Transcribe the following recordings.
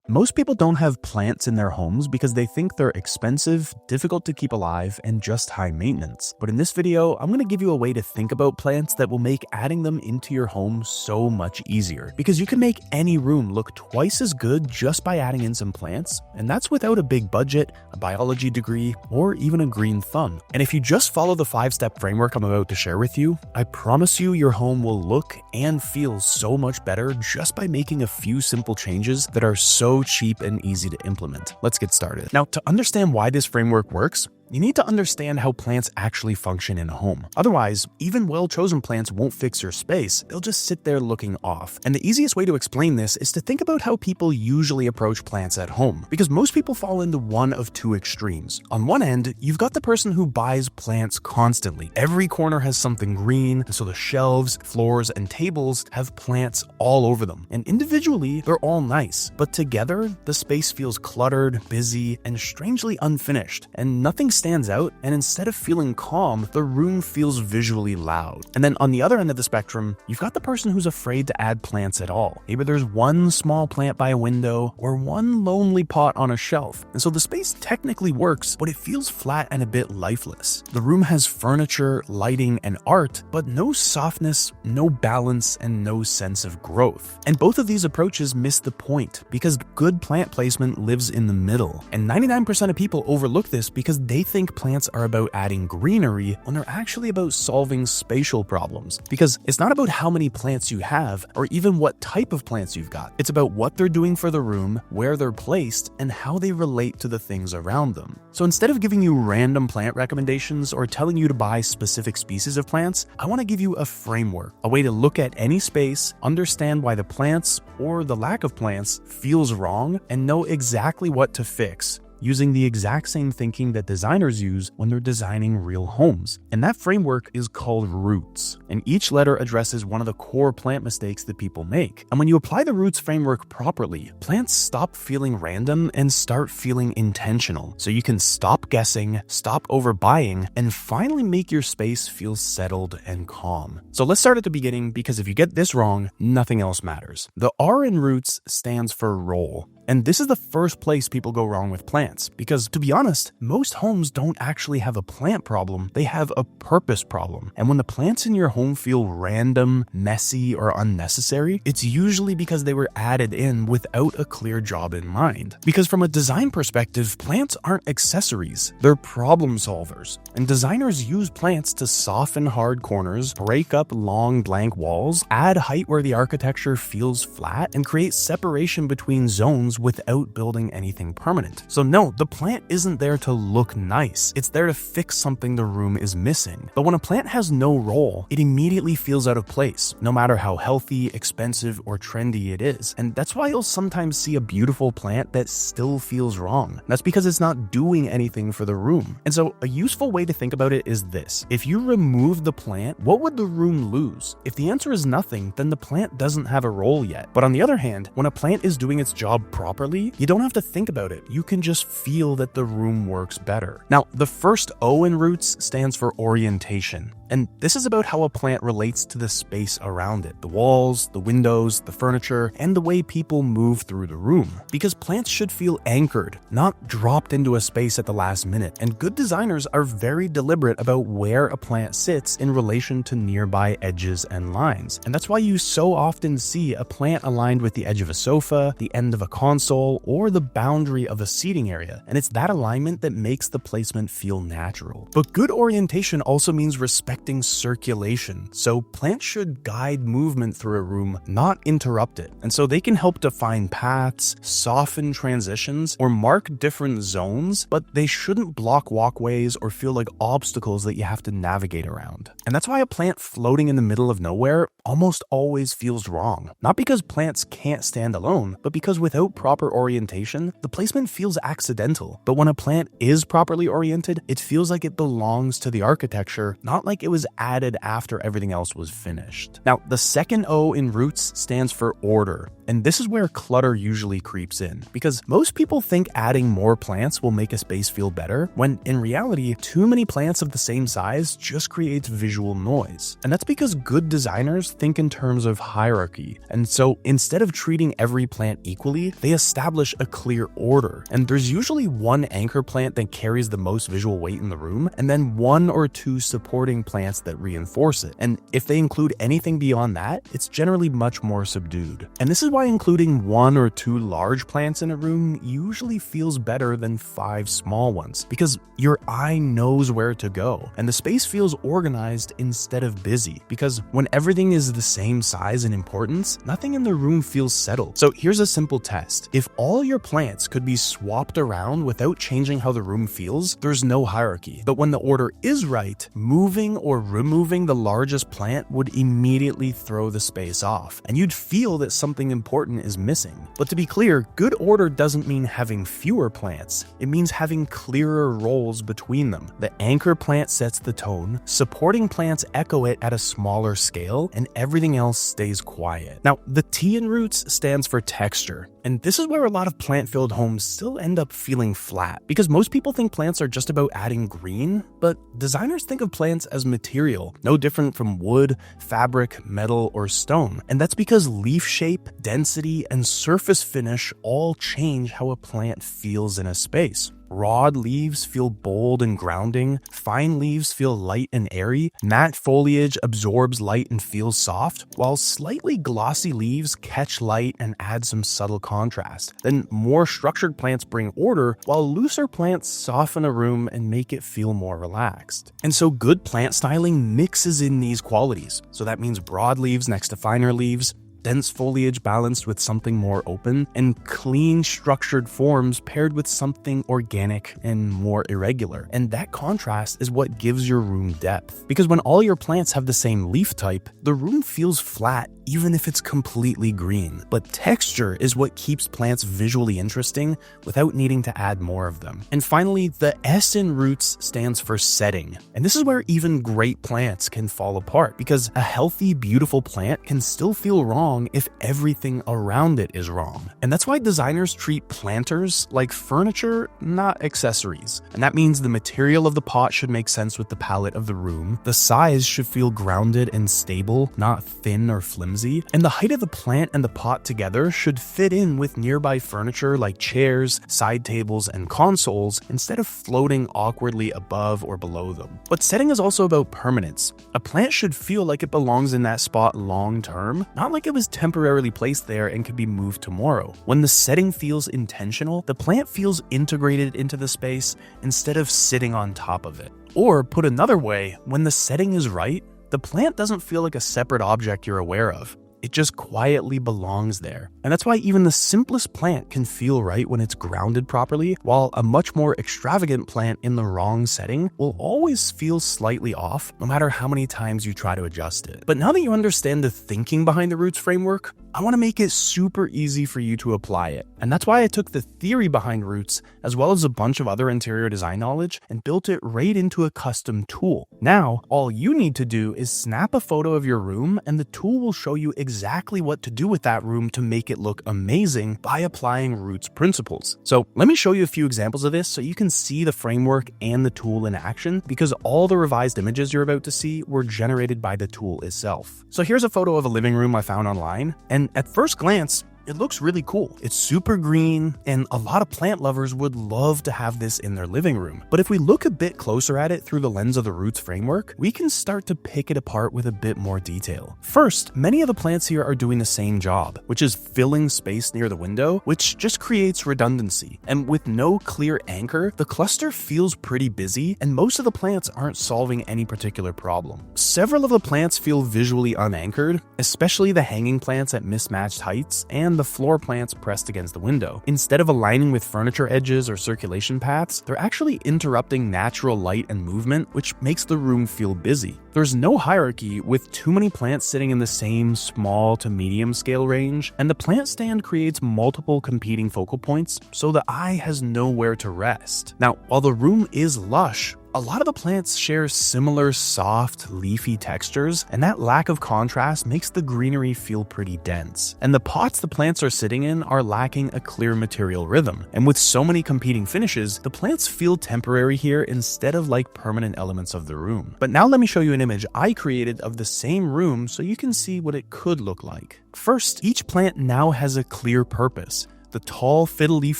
Most people don't have plants in their homes because they think they're expensive, difficult to keep alive, and just high maintenance. But in this video, I'm going to give you a way to think about plants that will make adding them into your home so much easier. Because you can make any room look twice as good just by adding in some plants, and that's without a big budget, a biology degree, or even a green thumb. And if you just follow the 5-step framework I'm about to share with you, I promise you your home will look and feel so much better just by making a few simple changes that are so cheap and easy to implement. Let's get started. Now, to understand why this framework works, you need to understand how plants actually function in a home. Otherwise, even well-chosen plants won't fix your space, they'll just sit there looking off. And the easiest way to explain this is to think about how people usually approach plants at home, because most people fall into one of two extremes. On one end, you've got the person who buys plants constantly. Every corner has something green, and so the shelves, floors, and tables have plants all over them. And individually, they're all nice, but together, the space feels cluttered, busy, and strangely unfinished, and nothing stands out, and instead of feeling calm, the room feels visually loud. And then on the other end of the spectrum, you've got the person who's afraid to add plants at all. Maybe there's one small plant by a window or one lonely pot on a shelf. And so the space technically works, but it feels flat and a bit lifeless. The room has furniture, lighting, and art, but no softness, no balance, and no sense of growth. And both of these approaches miss the point, because good plant placement lives in the middle. And 99% of people overlook this because they think plants are about adding greenery when they're actually about solving spatial problems. Because it's not about how many plants you have or even what type of plants you've got. It's about what they're doing for the room, where they're placed, and how they relate to the things around them. So instead of giving you random plant recommendations or telling you to buy specific species of plants, I want to give you a framework, a way to look at any space, understand why the plants or the lack of plants feels wrong, and know exactly what to fix, using the exact same thinking that designers use when they're designing real homes. And that framework is called roots. And each letter addresses one of the core plant mistakes that people make. And when you apply the roots framework properly, plants stop feeling random and start feeling intentional. So you can stop guessing, stop overbuying, and finally make your space feel settled and calm. So let's start at the beginning, because if you get this wrong, nothing else matters. The R in roots stands for role. And this is the first place people go wrong with plants, because to be honest, most homes don't actually have a plant problem, they have a purpose problem. And when the plants in your home feel random, messy, or unnecessary, it's usually because they were added in without a clear job in mind. Because from a design perspective, plants aren't accessories, they're problem solvers. And designers use plants to soften hard corners, break up long blank walls, add height where the architecture feels flat, and create separation between zones without building anything permanent. So no, the plant isn't there to look nice. It's there to fix something the room is missing. But when a plant has no role, it immediately feels out of place, no matter how healthy, expensive, or trendy it is. And that's why you'll sometimes see a beautiful plant that still feels wrong. That's because it's not doing anything for the room. And so a useful way to think about it is this. If you remove the plant, what would the room lose? If the answer is nothing, then the plant doesn't have a role yet. But on the other hand, when a plant is doing its job properly, you don't have to think about it. You can just feel that the room works better. Now, the first O in roots stands for orientation. And this is about how a plant relates to the space around it, the walls, the windows, the furniture, and the way people move through the room. Because plants should feel anchored, not dropped into a space at the last minute. And good designers are very deliberate about where a plant sits in relation to nearby edges and lines. And that's why you so often see a plant aligned with the edge of a sofa, the end of a console, or the boundary of a seating area. And it's that alignment that makes the placement feel natural. But good orientation also means respecting circulation. So plants should guide movement through a room, not interrupt it. And so they can help define paths, soften transitions, or mark different zones, but they shouldn't block walkways or feel like obstacles that you have to navigate around. And that's why a plant floating in the middle of nowhere almost always feels wrong. Not because plants can't stand alone, but because without proper orientation, the placement feels accidental accidental. But when a plant is properly oriented, it feels like it belongs to the architecture, not like it was added after everything else was finished. Now, the second O in roots stands for order. And this is where clutter usually creeps in, because most people think adding more plants will make a space feel better, when in reality, too many plants of the same size just creates visual noise. And that's because good designers think in terms of hierarchy. And so instead of treating every plant equally, they establish a clear order. And there's usually one anchor plant that carries the most visual weight in the room, and then one or two supporting plants that reinforce it. And if they include anything beyond that, it's generally much more subdued. And this is why including one or two large plants in a room usually feels better than 5 small ones, because your eye knows where to go, and the space feels organized instead of busy, because when everything is the same size and importance, nothing in the room feels settled. So here's a simple test. If all your plants could be swapped around without changing how the room feels, there's no hierarchy. But when the order is right, moving or removing the largest plant would immediately throw the space off, and you'd feel that something important is missing. But to be clear, good order doesn't mean having fewer plants. It means having clearer roles between them. The anchor plant sets the tone, supporting plants echo it at a smaller scale, and everything else stays quiet. Now, the T in roots stands for texture. And this is where a lot of plant-filled homes still end up feeling flat, because most people think plants are just about adding green, but designers think of plants as material, no different from wood, fabric, metal, or stone. And that's because leaf shape, density, and surface finish all change how a plant feels in a space. Broad leaves feel bold and grounding, fine leaves feel light and airy, matte foliage absorbs light and feels soft, while slightly glossy leaves catch light and add some subtle contrast. Then more structured plants bring order, while looser plants soften a room and make it feel more relaxed. And so good plant styling mixes in these qualities. So that means broad leaves next to finer leaves, dense foliage balanced with something more open, and clean structured forms paired with something organic and more irregular. And that contrast is what gives your room depth. Because when all your plants have the same leaf type, the room feels flat even if it's completely green. But texture is what keeps plants visually interesting without needing to add more of them. And finally, the S in roots stands for setting. And this is where even great plants can fall apart, because a healthy, beautiful plant can still feel wrong if everything around it is wrong. And that's why designers treat planters like furniture, not accessories. And that means the material of the pot should make sense with the palette of the room, the size should feel grounded and stable, not thin or flimsy, and the height of the plant and the pot together should fit in with nearby furniture like chairs, side tables, and consoles, instead of floating awkwardly above or below them. But setting is also about permanence. A plant should feel like it belongs in that spot long term, not like it was temporarily placed there and could be moved tomorrow. When the setting feels intentional, the plant feels integrated into the space instead of sitting on top of it. Or put another way, when the setting is right, the plant doesn't feel like a separate object you're aware of. It just quietly belongs there. And that's why even the simplest plant can feel right when it's grounded properly, while a much more extravagant plant in the wrong setting will always feel slightly off, no matter how many times you try to adjust it. But now that you understand the thinking behind the Roots framework, I want to make it super easy for you to apply it. And that's why I took the theory behind Roots, as well as a bunch of other interior design knowledge, and built it right into a custom tool. Now, all you need to do is snap a photo of your room, and the tool will show you exactly what to do with that room to make it look amazing by applying Roots principles. So let me show you a few examples of this so you can see the framework and the tool in action, because all the revised images you're about to see were generated by the tool itself. So here's a photo of a living room I found online, and at first glance, it looks really cool. It's super green, and a lot of plant lovers would love to have this in their living room. But if we look a bit closer at it through the lens of the Roots framework, we can start to pick it apart with a bit more detail. First, many of the plants here are doing the same job, which is filling space near the window, which just creates redundancy. And with no clear anchor, the cluster feels pretty busy, and most of the plants aren't solving any particular problem. Several of the plants feel visually unanchored, especially the hanging plants at mismatched heights and the floor plants pressed against the window. Instead of aligning with furniture edges or circulation paths, they're actually interrupting natural light and movement, which makes the room feel busy. There's no hierarchy with too many plants sitting in the same small to medium scale range, and the plant stand creates multiple competing focal points, so the eye has nowhere to rest. Now, while the room is lush, a lot of the plants share similar soft, leafy textures, and that lack of contrast makes the greenery feel pretty dense. And the pots the plants are sitting in are lacking a clear material rhythm. And with so many competing finishes, the plants feel temporary here instead of like permanent elements of the room. But now let me show you an image I created of the same room so you can see what it could look like. First, each plant now has a clear purpose. The tall fiddle leaf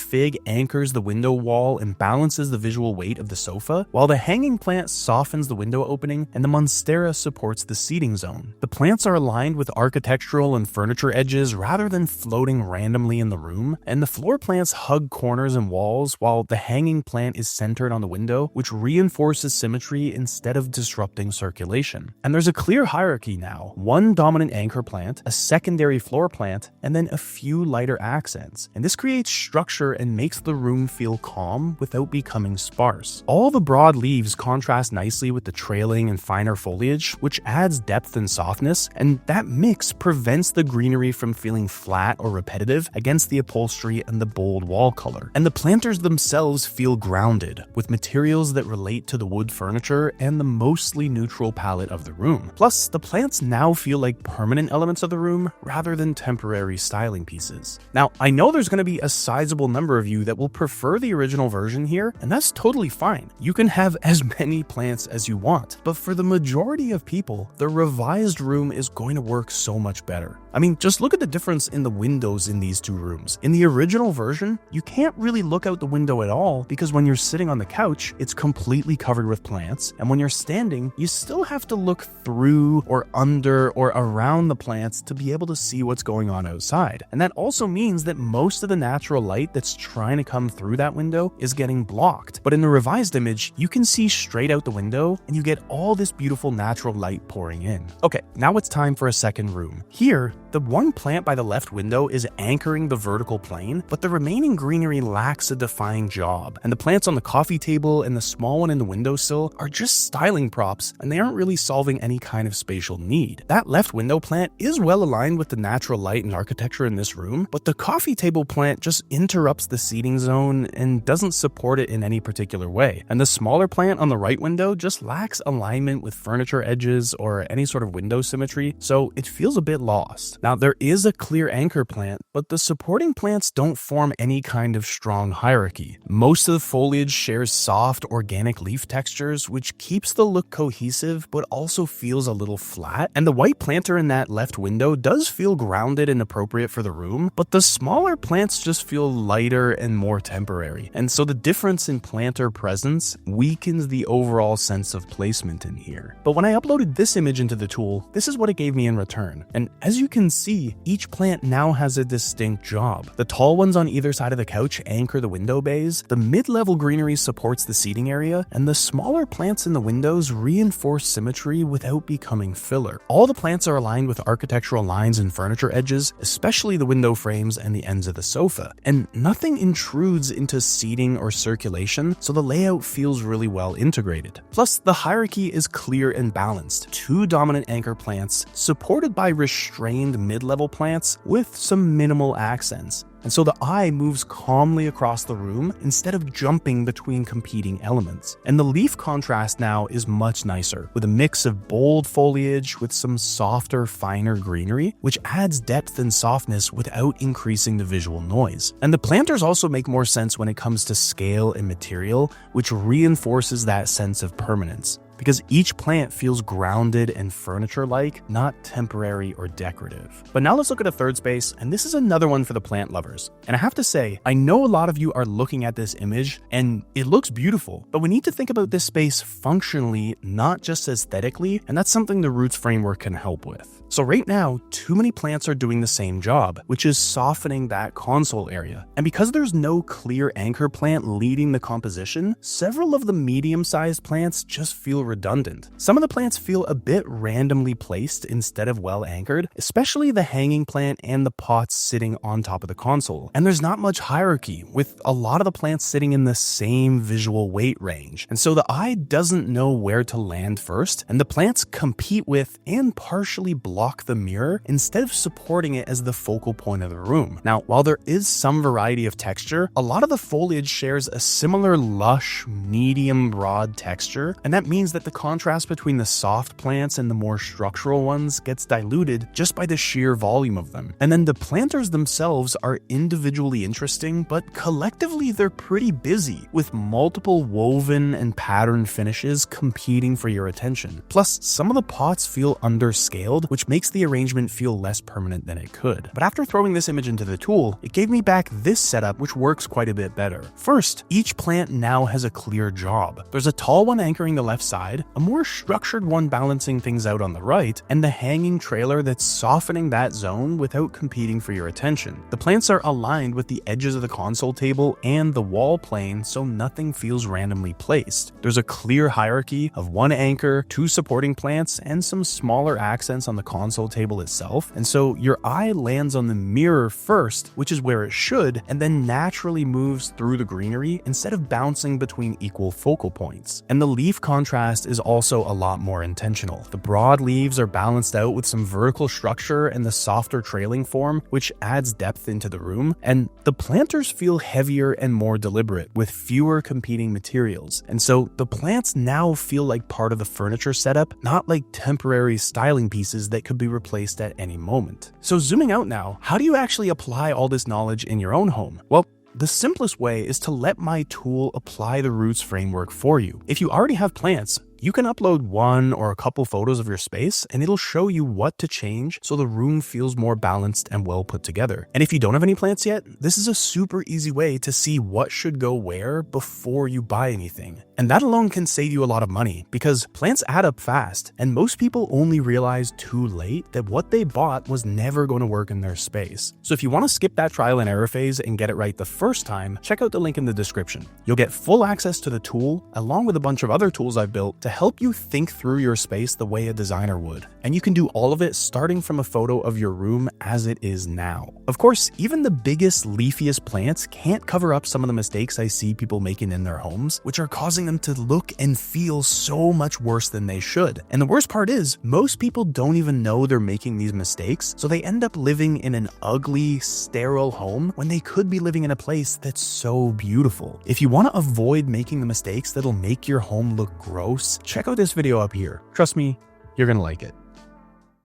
fig anchors the window wall and balances the visual weight of the sofa, while the hanging plant softens the window opening and the monstera supports the seating zone. The plants are aligned with architectural and furniture edges rather than floating randomly in the room, and the floor plants hug corners and walls while the hanging plant is centered on the window, which reinforces symmetry instead of disrupting circulation. And there's a clear hierarchy now: one dominant anchor plant, a secondary floor plant, and then a few lighter accents. And this creates structure and makes the room feel calm without becoming sparse. All the broad leaves contrast nicely with the trailing and finer foliage, which adds depth and softness, and that mix prevents the greenery from feeling flat or repetitive against the upholstery and the bold wall color. And the planters themselves feel grounded, with materials that relate to the wood furniture and the mostly neutral palette of the room. Plus, the plants now feel like permanent elements of the room rather than temporary styling pieces. Now, I know there's going to be a sizable number of you that will prefer the original version here, and that's totally fine. You can have as many plants as you want, but for the majority of people, the revised room is going to work so much better. I mean, just look at the difference in the windows in these two rooms. In the original version, you can't really look out the window at all because when you're sitting on the couch, it's completely covered with plants, and when you're standing, you still have to look through or under or around the plants to be able to see what's going on outside. And that also means that most of the natural light that's trying to come through that window is getting blocked. But in the revised image, you can see straight out the window and you get all this beautiful natural light pouring in. Okay, now it's time for a second room. Here, the one plant by the left window is anchoring the vertical plane, but the remaining greenery lacks a defined job. And the plants on the coffee table and the small one in the windowsill are just styling props, and they aren't really solving any kind of spatial need. That left window plant is well aligned with the natural light and architecture in this room, but the coffee table plant just interrupts the seating zone and doesn't support it in any particular way. And the smaller plant on the right window just lacks alignment with furniture edges or any sort of window symmetry, so it feels a bit lost. Now, there is a clear anchor plant, but the supporting plants don't form any kind of strong hierarchy. Most of the foliage shares soft, organic leaf textures, which keeps the look cohesive, but also feels a little flat. And the white planter in that left window does feel grounded and appropriate for the room, but the smaller plants just feel lighter and more temporary. And so the difference in planter presence weakens the overall sense of placement in here. But when I uploaded this image into the tool, this is what it gave me in return. And as you can see, each plant now has a distinct job. The tall ones on either side of the couch anchor the window bays, the mid-level greenery supports the seating area, and the smaller plants in the windows reinforce symmetry without becoming filler. All the plants are aligned with architectural lines and furniture edges, especially the window frames and the ends of the sofa, and nothing intrudes into seating or circulation, so the layout feels really well integrated. Plus, the hierarchy is clear and balanced. Two dominant anchor plants supported by restrained mid-level plants with some minimal accents. And so the eye moves calmly across the room instead of jumping between competing elements. And the leaf contrast now is much nicer, with a mix of bold foliage with some softer, finer greenery, which adds depth and softness without increasing the visual noise. And the planters also make more sense when it comes to scale and material, which reinforces that sense of permanence, because each plant feels grounded and furniture-like, not temporary or decorative. But now let's look at a third space, and this is another one for the plant lovers. And I have to say, I know a lot of you are looking at this image, and it looks beautiful, but we need to think about this space functionally, not just aesthetically, and that's something the Roots framework can help with. So right now, too many plants are doing the same job, which is softening that console area. And because there's no clear anchor plant leading the composition, several of the medium-sized plants just feel redundant. Some of the plants feel a bit randomly placed instead of well anchored, especially the hanging plant and the pots sitting on top of the console. And there's not much hierarchy, with a lot of the plants sitting in the same visual weight range. And so the eye doesn't know where to land first, and the plants compete with and partially block the mirror instead of supporting it as the focal point of the room. Now, while there is some variety of texture, a lot of the foliage shares a similar lush, medium broad texture, and that means that the contrast between the soft plants and the more structural ones gets diluted just by the sheer volume of them. And then the planters themselves are individually interesting, but collectively they're pretty busy, with multiple woven and pattern finishes competing for your attention. Plus, some of the pots feel underscaled, which makes the arrangement feel less permanent than it could. But after throwing this image into the tool, it gave me back this setup, which works quite a bit better. First, each plant now has a clear job. There's a tall one anchoring the left side, a more structured one balancing things out on the right, and the hanging trailer that's softening that zone without competing for your attention. The plants are aligned with the edges of the console table and the wall plane, so nothing feels randomly placed. There's a clear hierarchy of one anchor, two supporting plants, and some smaller accents on the console table itself, and so your eye lands on the mirror first, which is where it should, and then naturally moves through the greenery instead of bouncing between equal focal points. And the leaf contrast is also a lot more intentional. The broad leaves are balanced out with some vertical structure and the softer trailing form, which adds depth into the room, and the planters feel heavier and more deliberate, with fewer competing materials. And so the plants now feel like part of the furniture setup, not like temporary styling pieces that could be replaced at any moment. So zooming out now, how do you actually apply all this knowledge in your own home? Well, the simplest way is to let my tool apply the Roots framework for you. If you already have plants, you can upload one or a couple photos of your space and it'll show you what to change so the room feels more balanced and well put together. And if you don't have any plants yet, this is a super easy way to see what should go where before you buy anything. And that alone can save you a lot of money, because plants add up fast, and most people only realize too late that what they bought was never going to work in their space. So if you want to skip that trial and error phase and get it right the first time, check out the link in the description. You'll get full access to the tool along with a bunch of other tools I've built to help you think through your space the way a designer would. And you can do all of it starting from a photo of your room as it is now. Of course, even the biggest, leafiest plants can't cover up some of the mistakes I see people making in their homes, which are causing them to look and feel so much worse than they should. And the worst part is, most people don't even know they're making these mistakes, so they end up living in an ugly, sterile home when they could be living in a place that's so beautiful. If you want to avoid making the mistakes that'll make your home look gross, check out this video up here. Trust me, you're gonna like it.